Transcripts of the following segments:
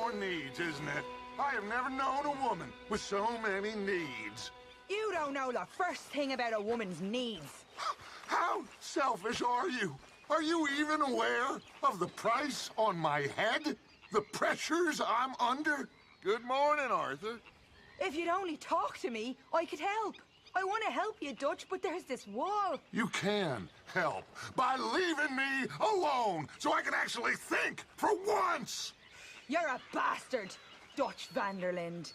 more needs, isn't it? I have never known a woman with so many needs. You don't know the first thing about a woman's needs. How selfish are you? Are you even aware of the price on my head? The pressures I'm under? Good morning, Arthur. If you'd only talk to me, I could help. I want to help you, Dutch, but there's this wall. You can help by leaving me alone so I can actually think for once. You're a bastard, Dutch Vanderlind.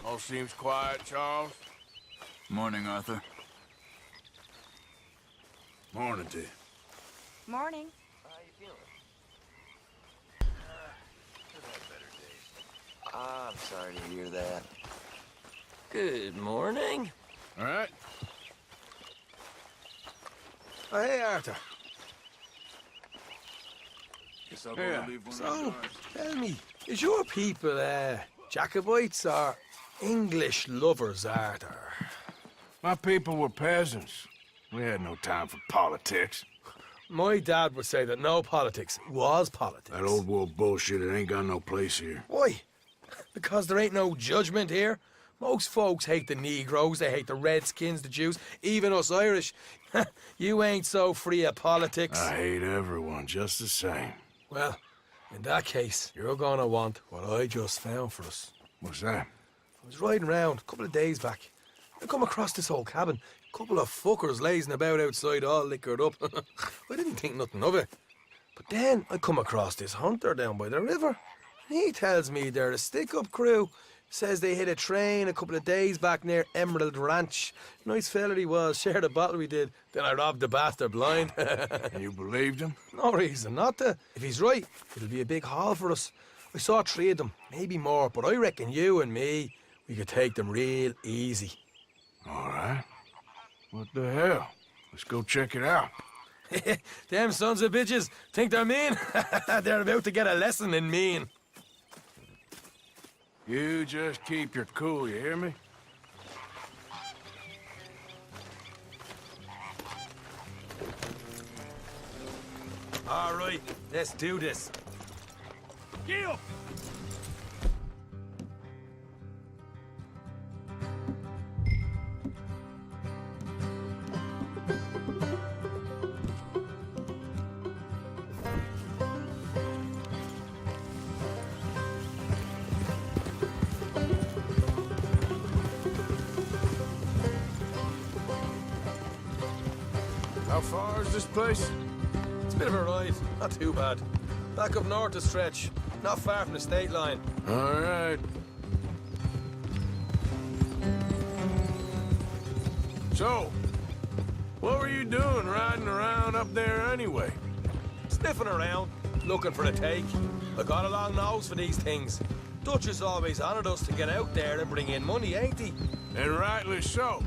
All seems quiet, Charles. Morning, Arthur. Morning to you. Morning. How you feeling? I'm sorry to hear that. Good morning. All right. Oh, hey, Arthur. Guess I'll go and leave one of the So, cars. tell me, is your people, Jacobites or English lovers, Arthur? My people were peasants. We had no time for politics. My dad would say that no politics was politics. That old world bullshit, it ain't got no place here. Why? Because there ain't no judgment here. Most folks hate the Negroes, they hate the Redskins, the Jews, even us Irish. You ain't so free of politics. I hate everyone just the same. Well, in that case, you're gonna want what I just found for us. What's that? I was riding around a couple of days back. I come across this old cabin. A couple of fuckers lazing about outside all liquored up. I didn't think nothing of it. But then I come across this hunter down by the river. And he tells me they're a stick-up crew. Says they hit a train a couple of days back near Emerald Ranch. Nice fella he was, shared a bottle we did. Then I robbed the bastard blind. You believed him? No reason not to. If he's right, it'll be a big haul for us. I saw 3 of them, maybe more, but I reckon you and me, we could take them real easy. All right. What the hell? Let's go check it out. Them sons of bitches think they're mean. They're about to get a lesson in mean. You just keep your cool, you hear me? All right, let's do this. Gil! How far is this place? It's a bit of a ride, not too bad. Back up north a stretch, not far from the state line. All right. So, what were you doing riding around up there anyway? Sniffing around, looking for a take. I got a long nose for these things. Dutch has always honoured us to get out there and bring in money, ain't he? And rightly so.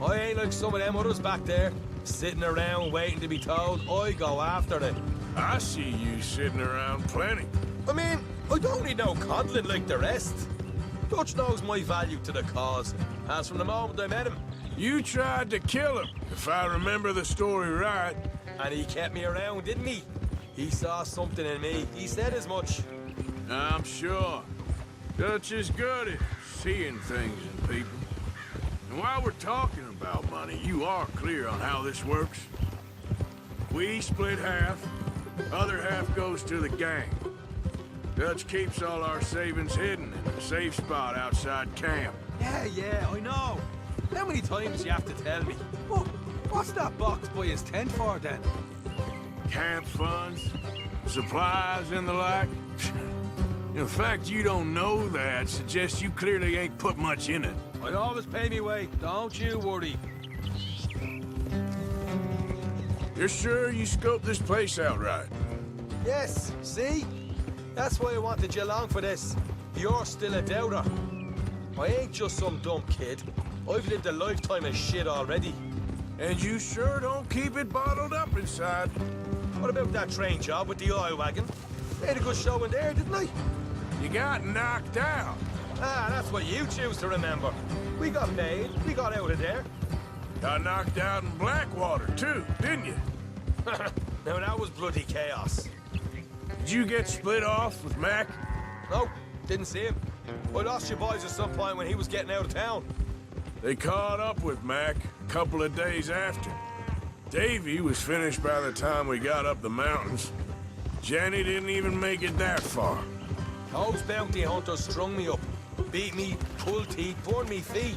I ain't like some of them others back there, sitting around waiting to be told. I go after it. I see you sitting around plenty. I mean, I don't need no coddling like the rest. Dutch knows my value to the cause, as from the moment I met him. You tried to kill him, if I remember the story right. And he kept me around, didn't he? He saw something in me. He said as much. I'm sure. Dutch is good at seeing things in people. And while we're talking about money, you are clear on how this works? We split half, other half goes to the gang. Dutch keeps all our savings hidden in a safe spot outside camp. Yeah, I know. How many times you have to tell me? Oh, what's that box by his tent for, then? Camp funds, supplies, and the like. The fact you don't know that suggests you clearly ain't put much in it. I always pay me way, don't you worry. You're sure you scoped this place out right? Yes, see? That's why I wanted you along for this. You're still a doubter. I ain't just some dumb kid. I've lived a lifetime of shit already. And you sure don't keep it bottled up inside. What about that train job with the oil wagon? Made a good show in there, didn't I? You got knocked out. Ah, that's what you choose to remember. We got paid, we got out of there. Got knocked out in Blackwater, too, didn't you? Now that was bloody chaos. Did you get split off with Mac? No, didn't see him. I lost you boys at some point when he was getting out of town. They caught up with Mac a couple of days after. Davy was finished by the time we got up the mountains. Jenny didn't even make it that far. Those bounty hunters strung me up. Beat me, pulled teeth, burned me feet.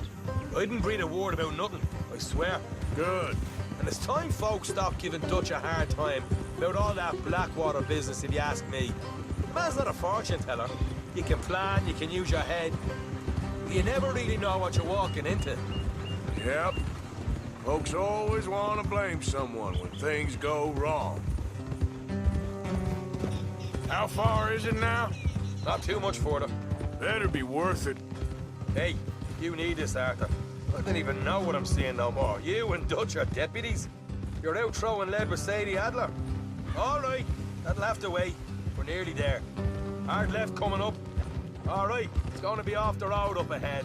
I didn't breathe a word about nothing, I swear. Good. And it's time folks stopped giving Dutch a hard time about all that Blackwater business, if you ask me. The man's not a fortune teller. You can plan, you can use your head. But you never really know what you're walking into. Yep. Folks always want to blame someone when things go wrong. How far is it now? Not too much further. Better be worth it. Hey, you need this, Arthur. I don't even know what I'm seeing no more. You and Dutch are deputies. You're out throwing lead with Sadie Adler. All right, that'll have to wait. We're nearly there. Hard left coming up. All right, it's going to be off the road up ahead.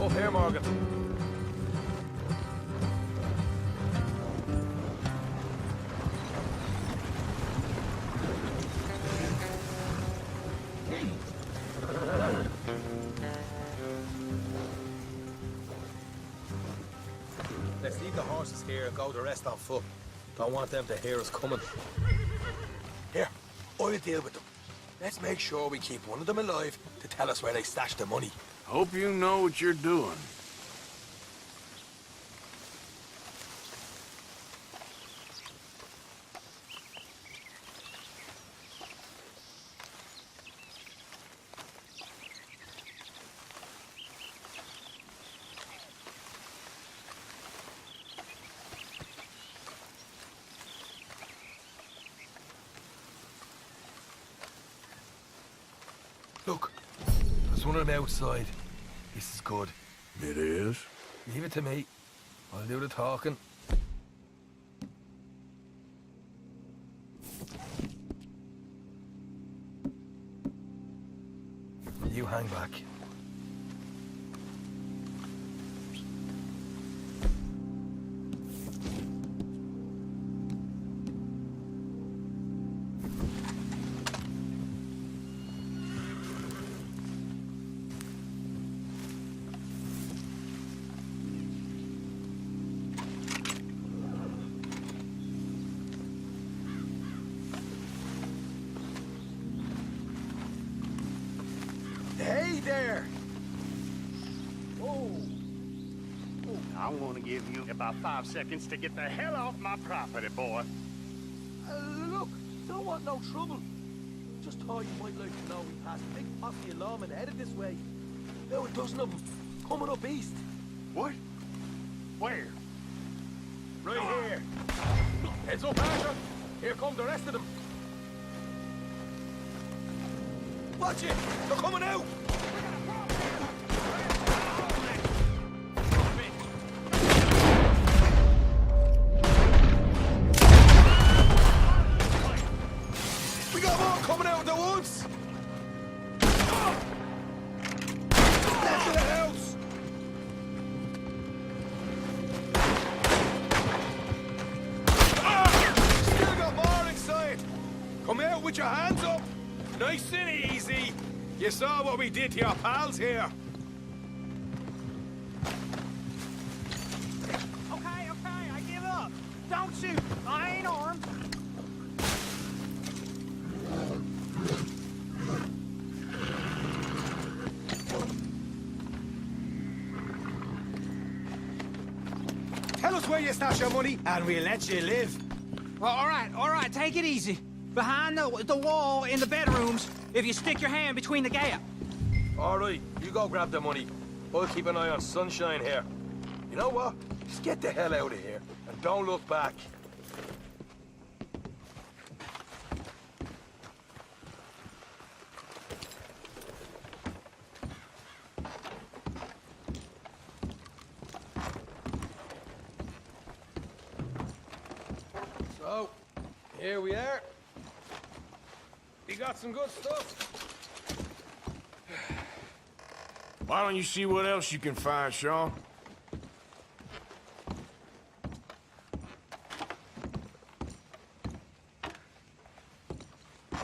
Up here, Morgan. Let's leave the horses here and go the rest on foot. Don't want them to hear us coming. Here, I'll deal with them. Let's make sure we keep one of them alive to tell us where they stashed the money. Hope you know what you're doing. Look, there's one on the outside. This is good. It is? Leave it to me. I'll do the talking. You hang back. Hey there! Oh, I want to give you about 5 seconds to get the hell off my property, boy. Look, don't want no trouble. Just thought you might like to know we passed a big posse of lawmen headed this way. About a dozen of them, coming up east. What? Where? Right here. Heads up, Arthur. Here come the rest of them. Watch it! They're coming out! We got more coming out at once! Left of the house! Still got more inside! Come out with your hands up! Nice and easy. You saw what we did to your pals here. Okay, I give up. Don't shoot. I ain't armed. Tell us where you stash your money, and we'll let you live. Well, all right, take it easy. Behind the wall in the bedrooms, if you stick your hand between the gap. All right, you go grab the money. I'll keep an eye on Sunshine here. You know what? Just get the hell out of here, and don't look back. So, here we are. We got some good stuff. Why don't you see what else you can find, Sean?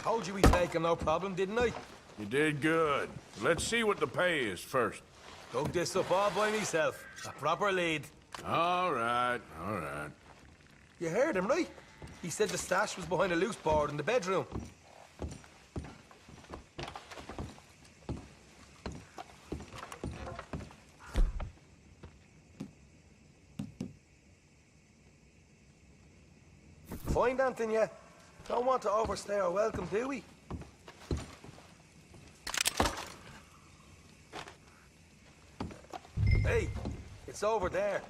Told you we'd take him, no problem, didn't I? You did good. Let's see what the pay is first. Dug this up all by myself. A proper lead. All right, all right. You heard him, right? He said the stash was behind a loose board in the bedroom. Find anything yet? Don't want to overstay our welcome, do we? Hey, it's over there.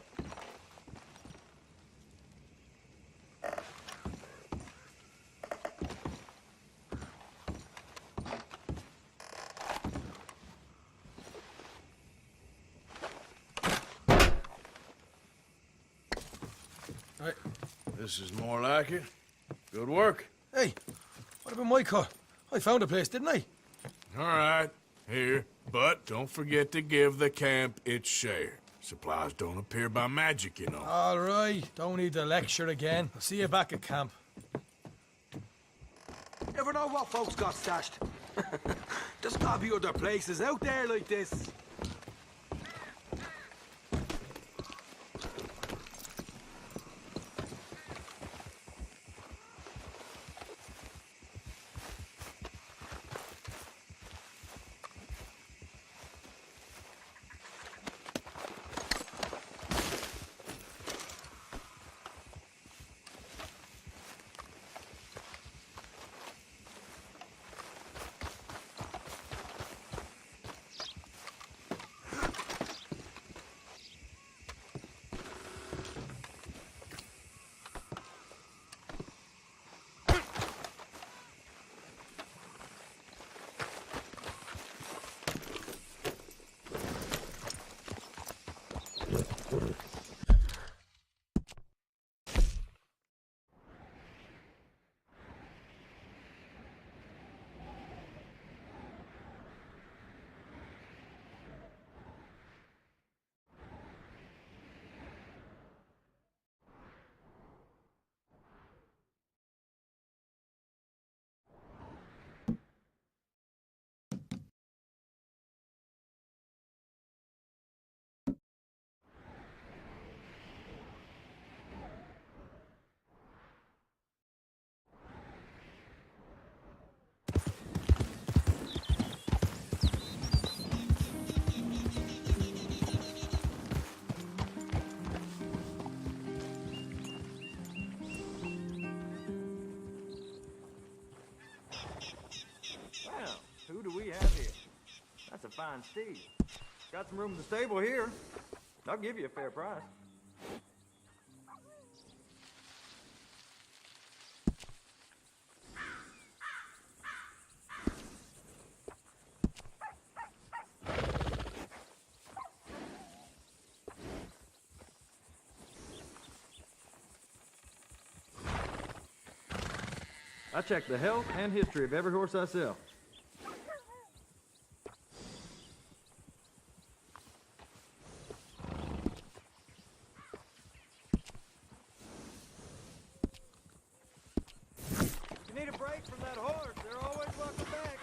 Right. This is more like it. Good work. Hey, what about my car? I found a place, didn't I? All right, here. But don't forget to give the camp its share. Supplies don't appear by magic, you know. All right, don't need the lecture again. I'll see you back at camp. Ever know what folks got stashed? There's gotta be other places out there like this. Who do we have here? That's a fine steed. Got some room in the stable here. I'll give you a fair price. I check the health and history of every horse I sell. You need a break from that horse, they're always welcome back.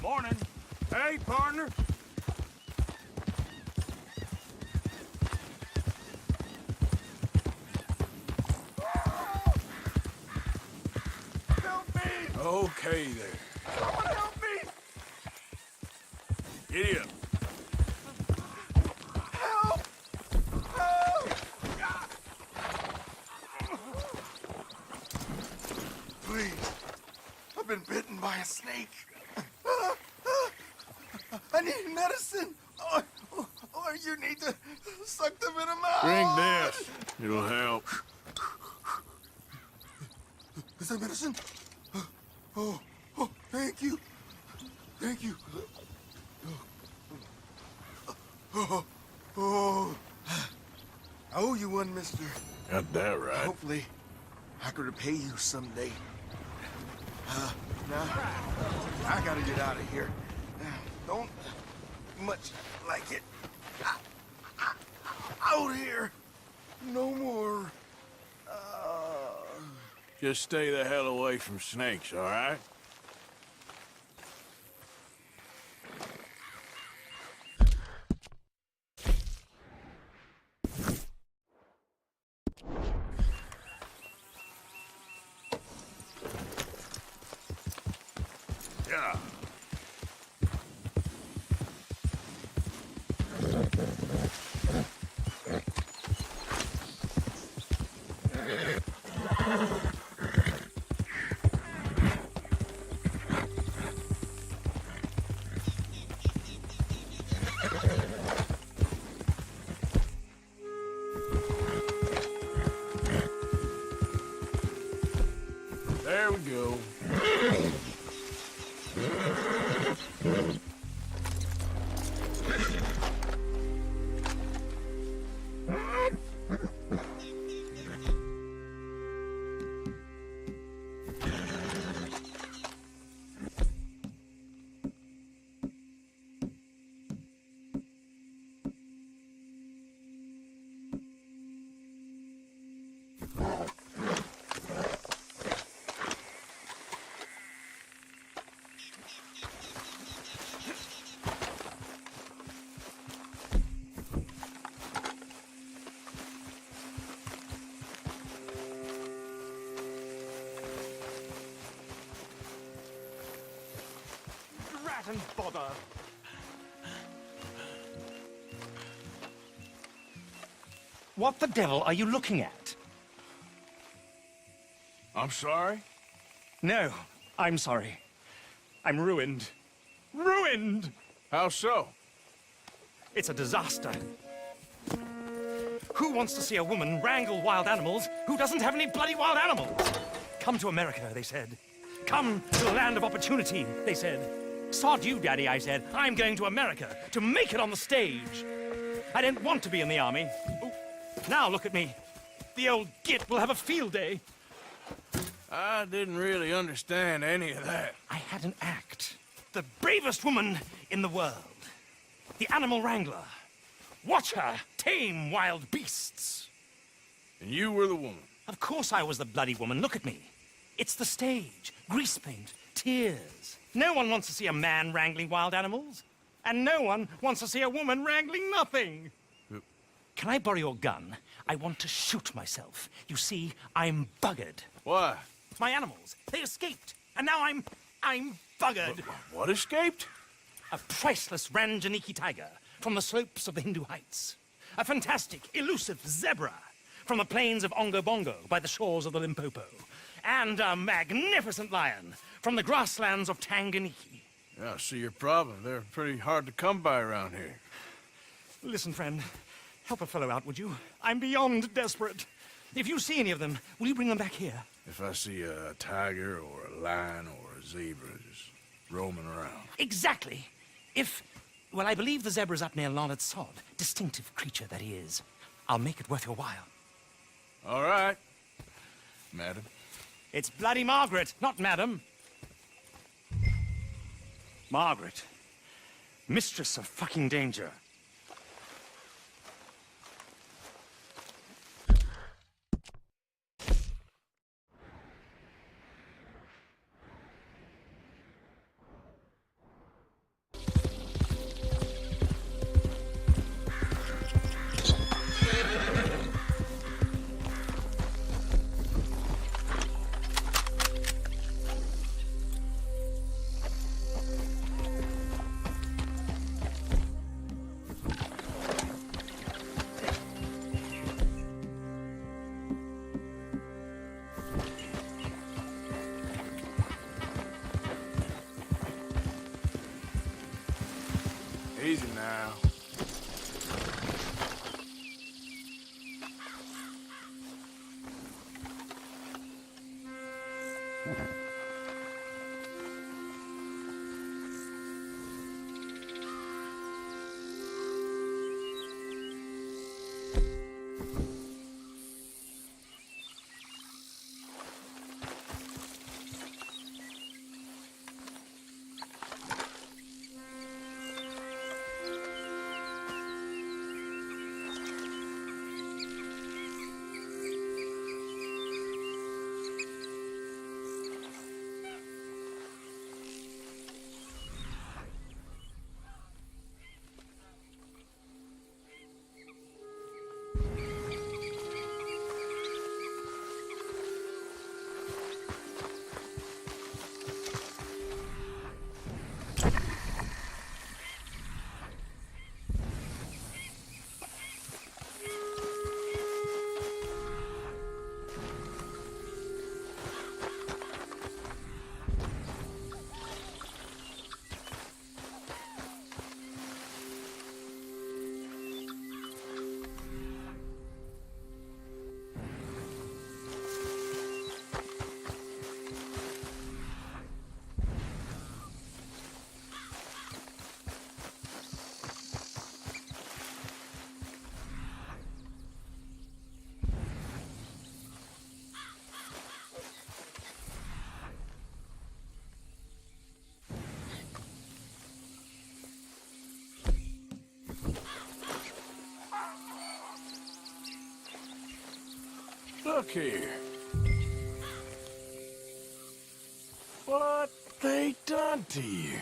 Morning. Hey, partner. Help me! Okay, there. Someone help me! Giddy up. Help! please. I've been bitten by a snake. I need medicine. Or you need to suck the venom out. Drink this. It'll help. Is that medicine? Oh, thank you. Thank you. Oh, I owe you one, mister. Got that right. Hopefully, I could repay you someday. Now, I gotta get out of here. Don't much like it. Out here. No more. Just stay the hell away from snakes, all right? Yeah. There we go. Rat and bother. What the devil are you looking at? I'm sorry? No, I'm sorry. I'm ruined. Ruined! How so? It's a disaster. Who wants to see a woman wrangle wild animals who doesn't have any bloody wild animals? Come to America, they said. Come to the land of opportunity, they said. Sod you, Daddy, I said. I'm going to America to make it on the stage. I don't want to be in the army. Ooh. Now look at me. The old git will have a field day. I didn't really understand any of that. I had an act. The bravest woman in the world. The animal wrangler. Watch her tame wild beasts. And you were the woman. Of course I was the bloody woman. Look at me. It's the stage. Grease paint. Tears. No one wants to see a man wrangling wild animals. And no one wants to see a woman wrangling nothing. Can I borrow your gun? I want to shoot myself. You see, I'm buggered. Why? My animals, they escaped. And now I'm buggered. What escaped? A priceless Ranjaniki tiger from the slopes of the Hindu Heights. A fantastic, elusive zebra from the plains of Ongo Bongo by the shores of the Limpopo. And a magnificent lion from the grasslands of Tanganyika. Yeah, I see your problem. They're pretty hard to come by around here. Listen, friend, help a fellow out, would you? I'm beyond desperate. If you see any of them, will you bring them back here? If I see a tiger or a lion or a zebra just roaming around. Exactly. Well, I believe the zebra's up near Larned Sod. Distinctive creature that he is. I'll make it worth your while. All right, madam. It's bloody Margaret, not madam. Margaret. Mistress of fucking danger. Easy now. Look here. What they done to you?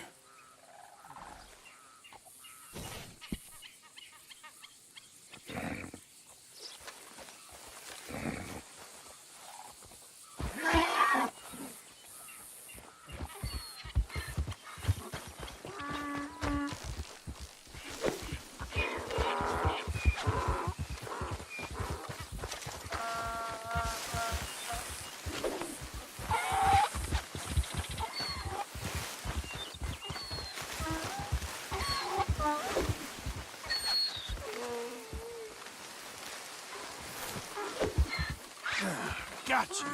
Gotcha.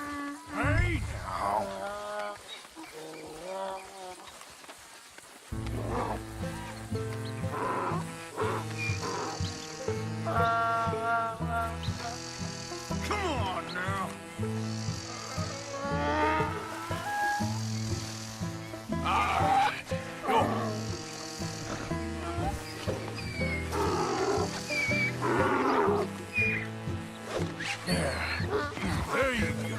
Hey now. Come on now. All right, go. There you go.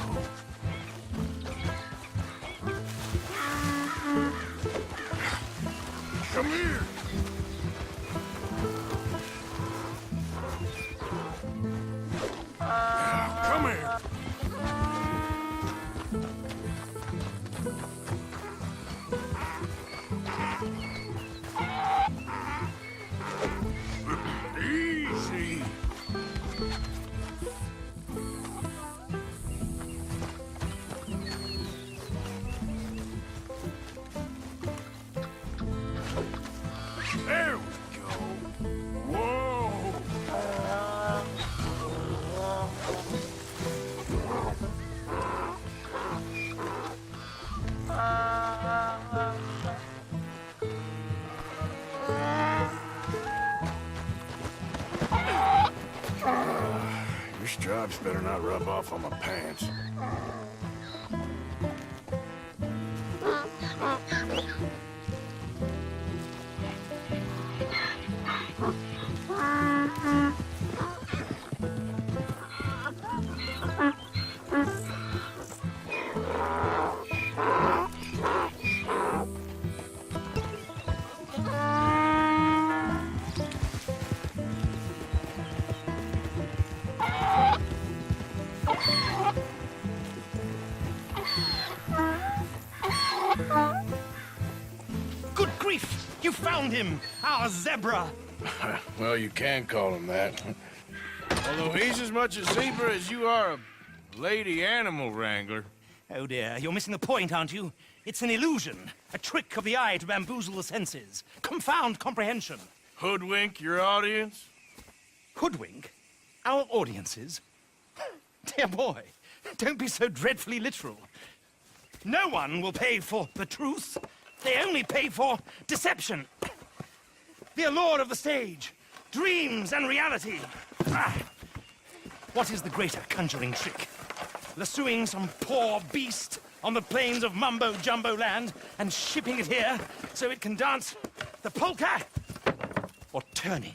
Come here. Come here. Easy. There we go. Whoa. Your stripes better not rub off on my pants. Good grief! You found him! Our zebra! Well, you can call him that. Although he's as much a zebra as you are a lady animal wrangler. Oh dear, you're missing the point, aren't you? It's an illusion. A trick of the eye to bamboozle the senses. Confound comprehension. hoodwink your audience? Hoodwink? Our audiences? Dear boy, don't be so dreadfully literal. No one will pay for the truth. They only pay for deception. The allure of the stage, dreams and reality. Ah. What is the greater conjuring trick? Lassoing some poor beast on the plains of mumbo-jumbo land and shipping it here so it can dance the polka? Or turning,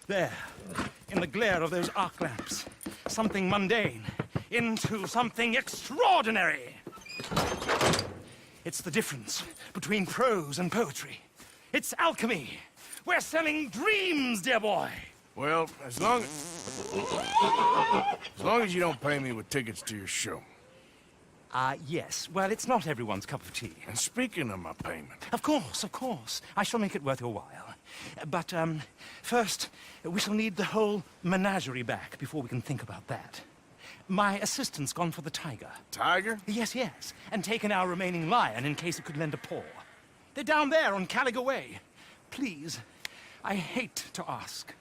there, in the glare of those arc lamps, something mundane into something extraordinary? It's the difference between prose and poetry. It's alchemy. We're selling dreams, dear boy. Well, as long as you don't pay me with tickets to your show. Yes. Well, it's not everyone's cup of tea. And speaking of my payment... Of course. I shall make it worth your while. But, first, we shall need the whole menagerie back before we can think about that. My assistant's gone for the tiger. Tiger? Yes. And taken our remaining lion in case it could lend a paw. They're down there on Caliga Way. Please, I hate to ask.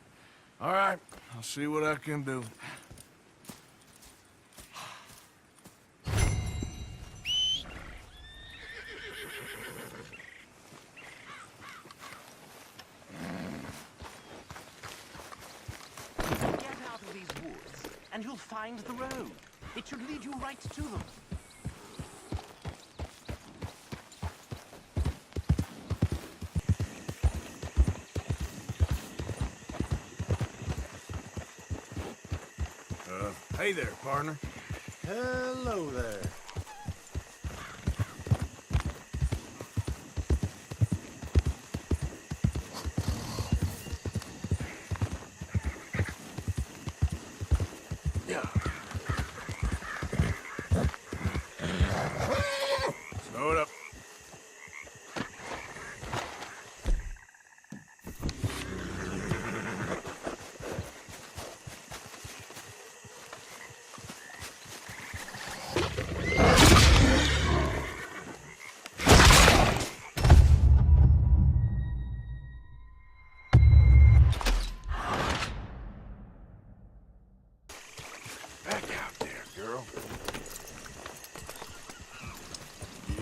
All right, I'll see what I can do. Get out of these woods, and you'll find the road. It should lead you right to them. Hey there, partner. Hello there. Slow it up. Back out there, girl.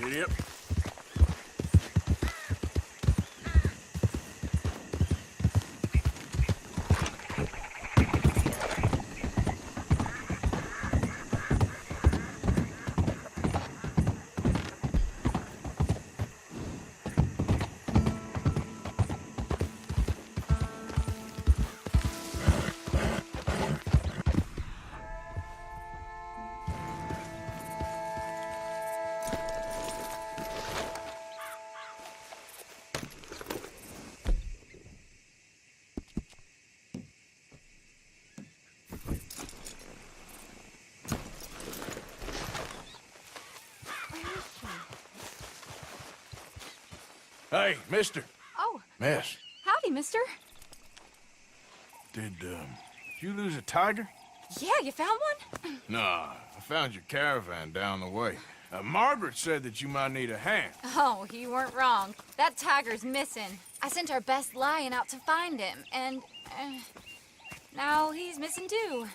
Yep. Hey, mister. Oh, Miss, howdy, mister. did you lose a tiger? Yeah, you found one? Nah, I found your caravan down the way. Margaret said that you might need a hand. Oh, you weren't wrong. That tiger's missing. I sent our best lion out to find him, and now he's missing too.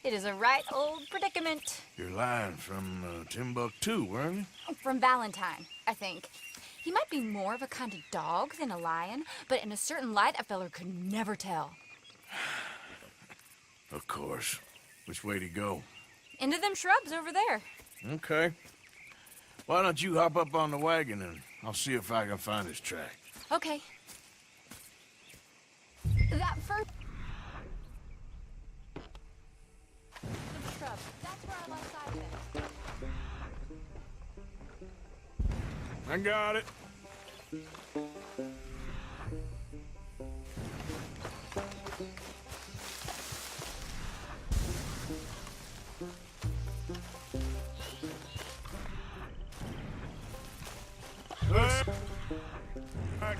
It is a right old predicament. You're lying from Timbuktu, weren't you? From Valentine, I think. He might be more of a kind of dog than a lion, but in a certain light, a feller could never tell. Of course. Which way to go? Into them shrubs over there. Okay. Why don't you hop up on the wagon and I'll see if I can find his track. Okay. That first... The shrub. That's where I lost sight of it. I got it.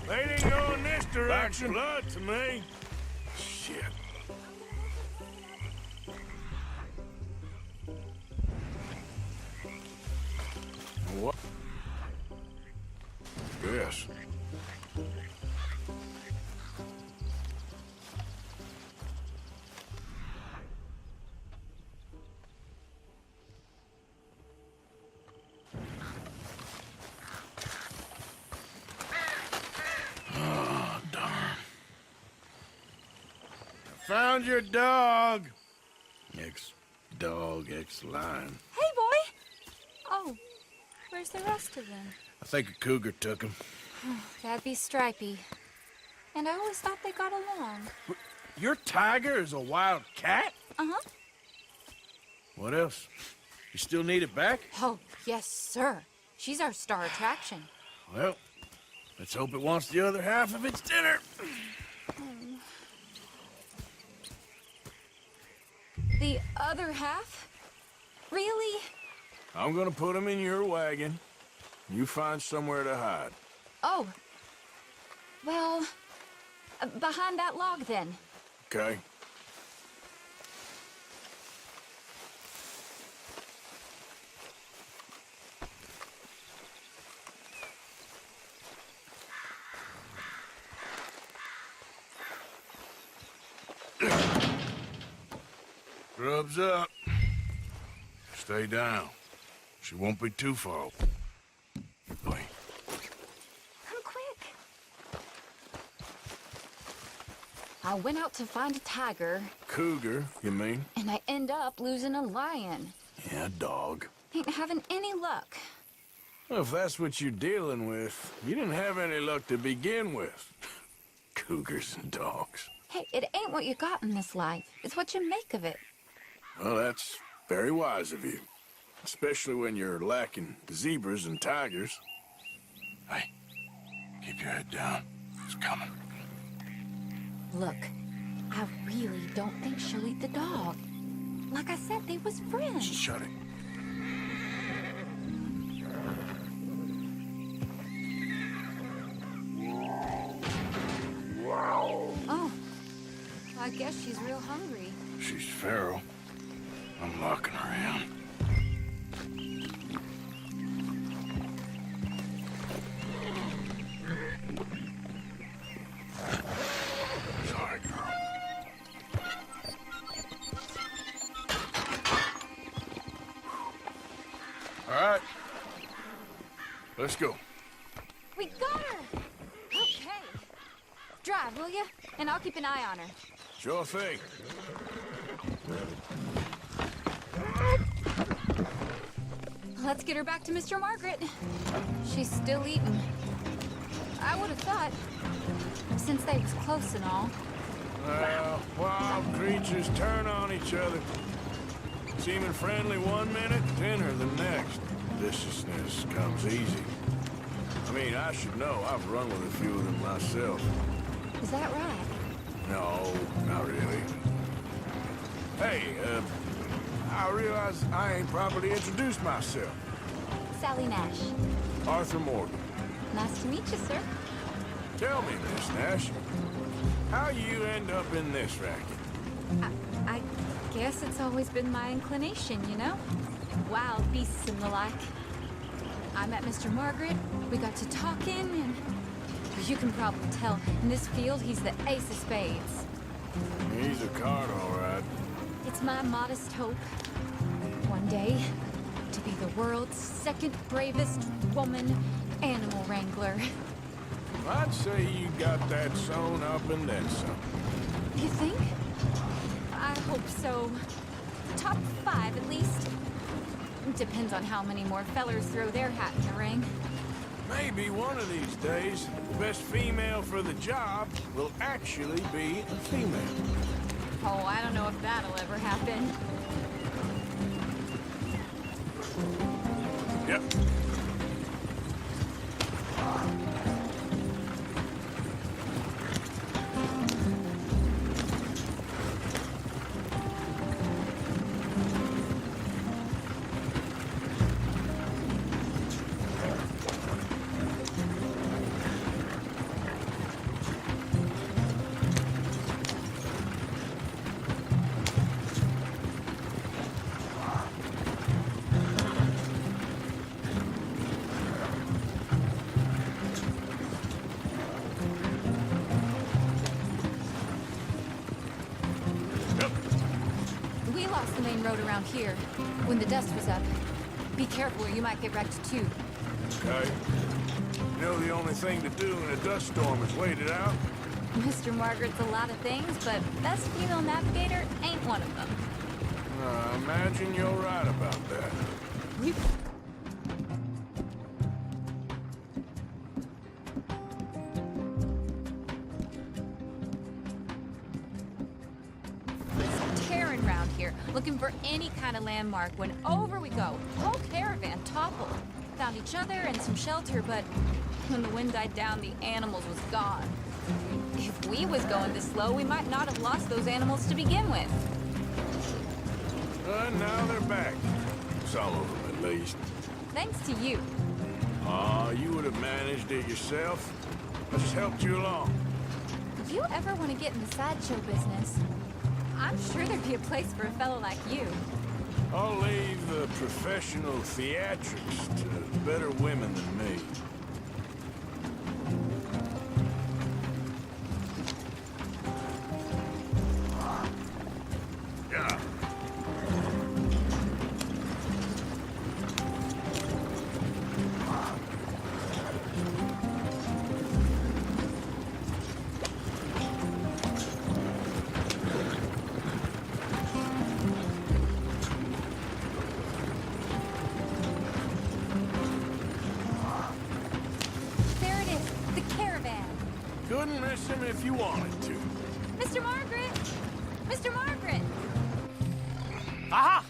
They didn't go in this direction. Blood to me. Shit. What? Yes. Found your dog. Ex-dog, ex-lion. Hey, boy! Oh, where's the rest of them? I think a cougar took him. That'd be Stripey. And I always thought they got along. Your tiger is a wild cat? Uh-huh. What else? You still need it back? Oh, yes, sir. She's our star attraction. Well, let's hope it wants the other half of its dinner. The other half? Really? I'm gonna put him in your wagon. You find somewhere to hide. Oh. Well, behind that log, then. Okay. Grub's up. Stay down. She won't be too far. Wait. Come quick. I went out to find a tiger. Cougar, you mean? And I end up losing a lion. Yeah, dog. Ain't having any luck. Well, if that's what you're dealing with, you didn't have any luck to begin with. Cougars and dogs. Hey, it ain't what you got in this life. It's what you make of it. Well, that's very wise of you. Especially when you're lacking zebras and tigers. Hey, keep your head down. It's coming. Look, I really don't think she'll eat the dog. Like I said, they was friends. Shut it. Oh, I guess she's real hungry. She's feral. I'm locking her in. Sorry, girl. All right. Let's go. We got her! Okay. Drive, will you? And I'll keep an eye on her. Sure thing. Let's get her back to Mr. Margaret. She's still eating. I would have thought, since they was close and all. Well, wild creatures turn on each other. Seeming friendly one minute, tender the next. Viciousness comes easy. I mean, I should know. I've run with a few of them myself. Is that right? No, not really. Hey, I realize I ain't properly introduced myself. Sally Nash. Arthur Morgan. Nice to meet you, sir. Tell me, Miss Nash, how you end up in this racket? I guess it's always been my inclination, you know? Wild beasts and the like. I met Mr. Margaret, we got to talking, and you can probably tell, in this field, he's the ace of spades. He's a card, all right. It's my modest hope, one day, to be the world's second bravest woman animal wrangler. I'd say you got that sewn up and then some. You think? I hope so. Top 5, at least. Depends on how many more fellers throw their hat in the ring. Maybe one of these days, the best female for the job will actually be a female. Oh, I don't know if that'll ever happen. Yep. We lost the main road around here when the dust was up. Be careful or you might get wrecked too. Okay. You know the only thing to do in a dust storm is wait it out? Mr. Margaret's a lot of things, but best female navigator ain't one of them. I imagine you're right about that. Tearing round here, looking for any kind of landmark when over we go. Whole caravan toppled. Found each other and some shelter, but when the wind died down, the animals was gone. If we was going this slow, we might not have lost those animals to begin with. Now they're back. Some of them, at least. Thanks to you. You would have managed it yourself. I just helped you along. If you ever want to get in the sideshow business, I'm sure there'd be a place for a fellow like you. I'll leave the professional theatrics to better women than me. Yeah. There it is, the caravan. Couldn't miss him if you wanted to. Mr. Margaret! Mr. Margaret! Aha!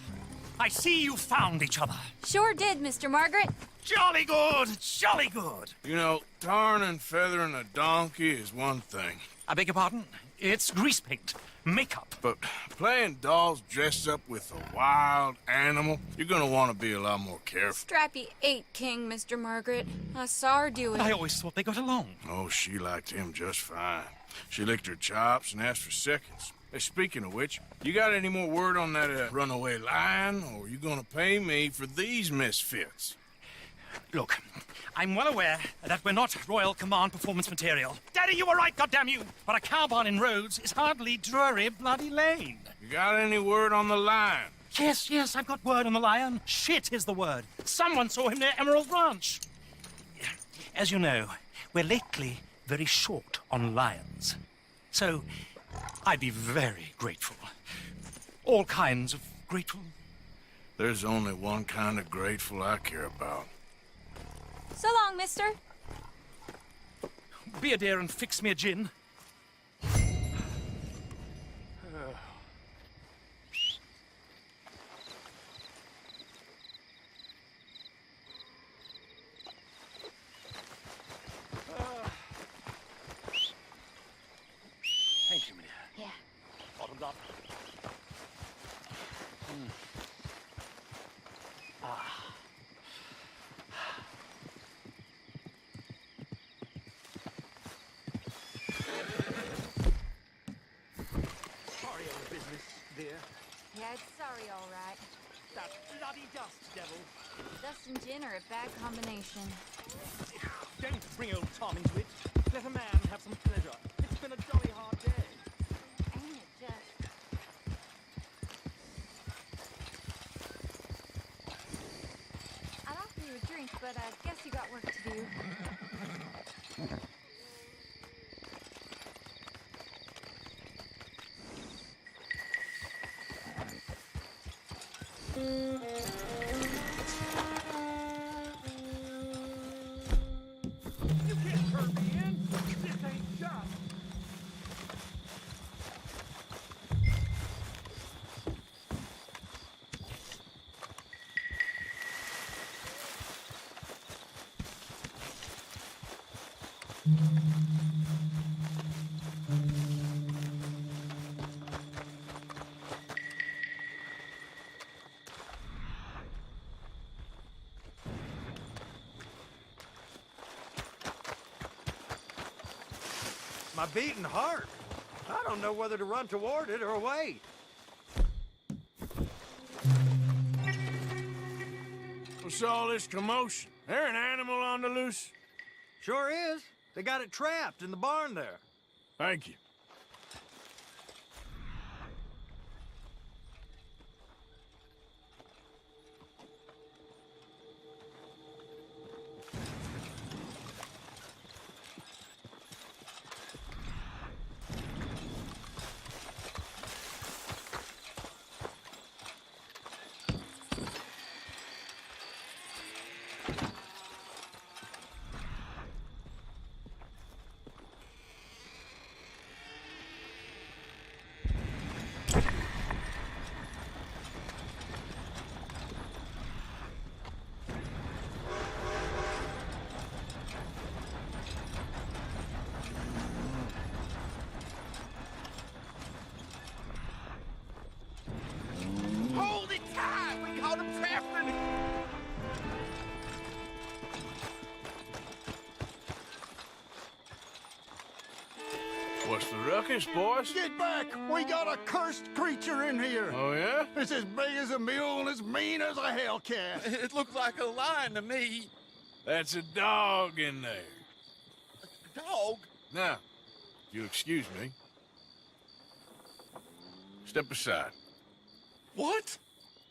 I see you found each other. Sure did, Mr. Margaret. Jolly good, jolly good. You know, tarring and feathering a donkey is one thing. I beg your pardon? It's grease paint, makeup. But playing dolls dressed up with a wild animal, you're gonna want to be a lot more careful. Strappy ain't king, Mr. Margaret. I saw her do it. I always thought they got along. Oh, she liked him just fine. She licked her chops and asked for seconds. Hey, speaking of which, you got any more word on that runaway lion, or you gonna pay me for these misfits? Look, I'm well aware that we're not Royal Command performance material. Daddy, you were right, goddamn you! But a cow barn in Rhodes is hardly Drury Bloody Lane. You got any word on the lion? Yes, I've got word on the lion. Shit is the word. Someone saw him near Emerald Ranch. As you know, we're lately very short on lions. So, I'd be very grateful. All kinds of grateful. There's only one kind of grateful I care about. So long, mister. Be a dear and fix me a gin. Thank you, Minnie. Yeah. Bottoms up. Sorry on the business, dear. Yeah, it's sorry, all right. That bloody dust, devil. Dust and gin are a bad combination. Don't bring old Tom into it. Let a man have some pleasure. It's been a jolly hard day. Ain't it just? I'd offer you a drink, but I guess you got work to do. You can't turn me in. This ain't just. My beating heart. I don't know whether to run toward it or wait. What's all this commotion? There an animal on the loose? Sure is. They got it trapped in the barn there. Thank you. What's the ruckus, boys? Get back! We got a cursed creature in here! Oh, yeah? It's as big as a mule and as mean as a hellcat! It looked like a lion to me. That's a dog in there. Dog? Now, if you'll excuse me. Step aside. What?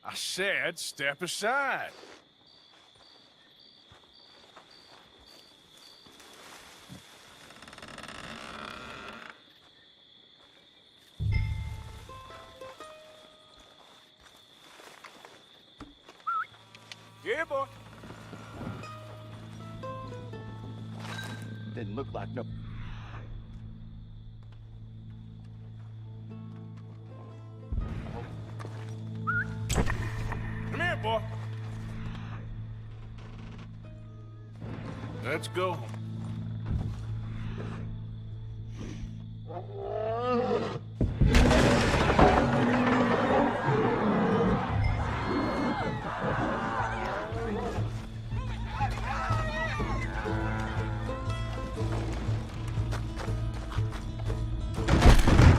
I said step aside. Yeah, boy. Didn't look like no... Come here, boy. Let's go.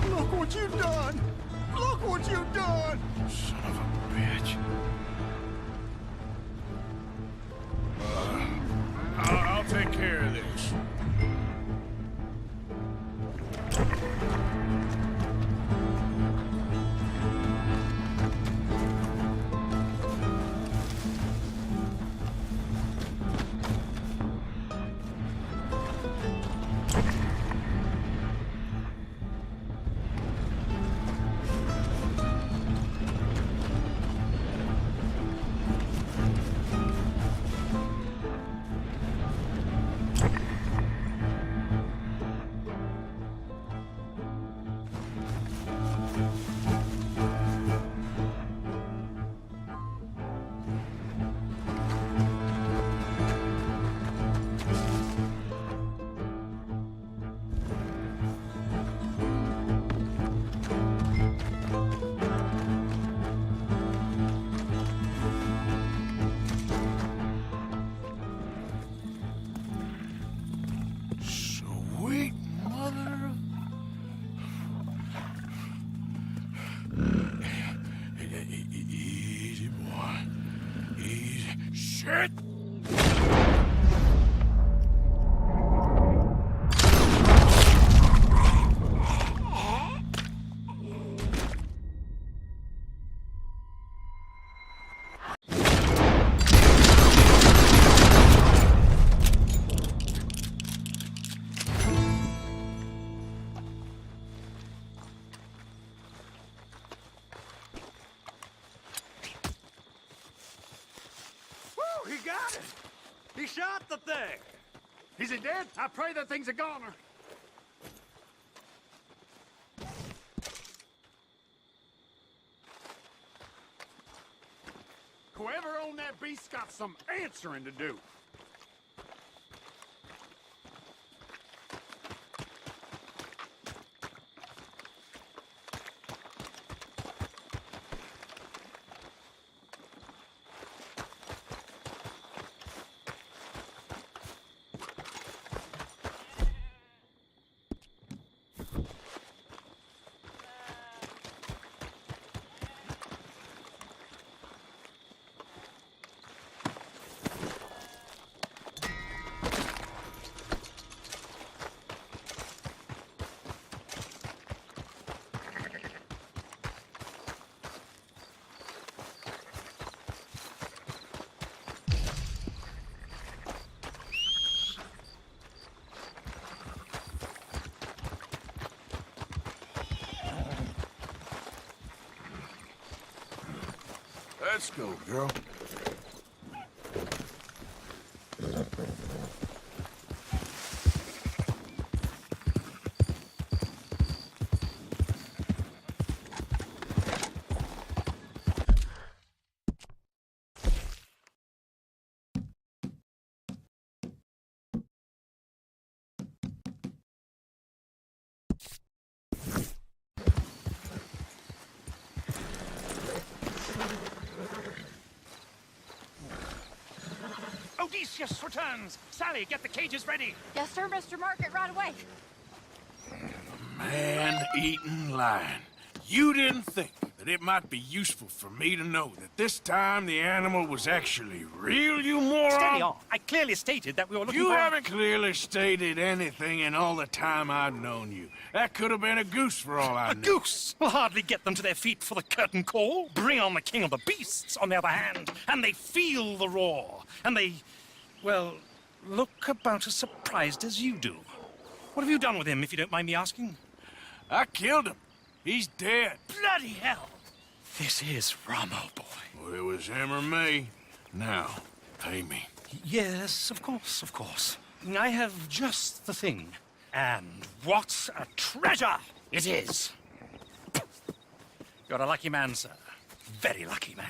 Look what you've done! Look what you've done! Son of a bitch. I'll take care of this. Sweet mother of... Easy, boy. Easy. Shit! Woo! He got it! He shot the thing! Is he dead? I pray that thing's a goner. Whoever owned that beast's got some answering to do. Let's go, girl. Odysseus returns! Sally, get the cages ready! Yes, sir, Mr. Margaret, right away. Man-eating lion. You didn't think that it might be useful for me to know that this time the animal was actually real, you moron? Steady on. I clearly stated that we were looking You for... haven't clearly stated anything in all the time I've known you. That could have been a goose for all I A know. goose will hardly get them to their feet for the curtain call. Bring on the king of the beasts, on the other hand, and they feel the roar. And they, well, look about as surprised as you do. What have you done with him, if you don't mind me asking? I killed him. He's dead. Bloody hell! This is Ramo, boy. Well, it was him or me. Now, pay me. Yes, of course, of course. I have just the thing. And what a treasure it is! You're a lucky man, sir. Very lucky man.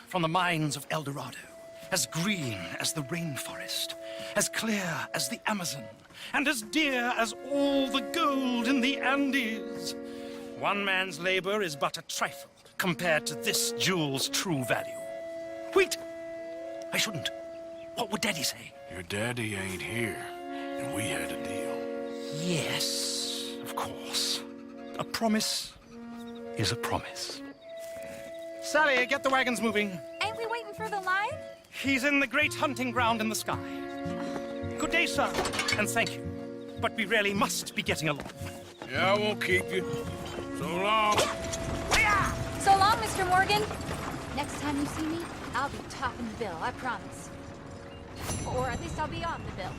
From the mines of El Dorado, as green as the rainforest, as clear as the Amazon, and as dear as all the gold in the Andes. One man's labor is but a trifle compared to this jewel's true value. Wait! I shouldn't. What would Daddy say? Your daddy ain't here, and we had a deal. Yes, of course. A promise is a promise. Sally, get the wagons moving. Ain't we waiting for the lion? He's in the great hunting ground in the sky. Good day, sir, and thank you. But we really must be getting along. Yeah, I won't keep you. So long. So long, Mr. Morgan. Next time you see me, I'll be topping the bill, I promise. Or at least I'll be on the bill.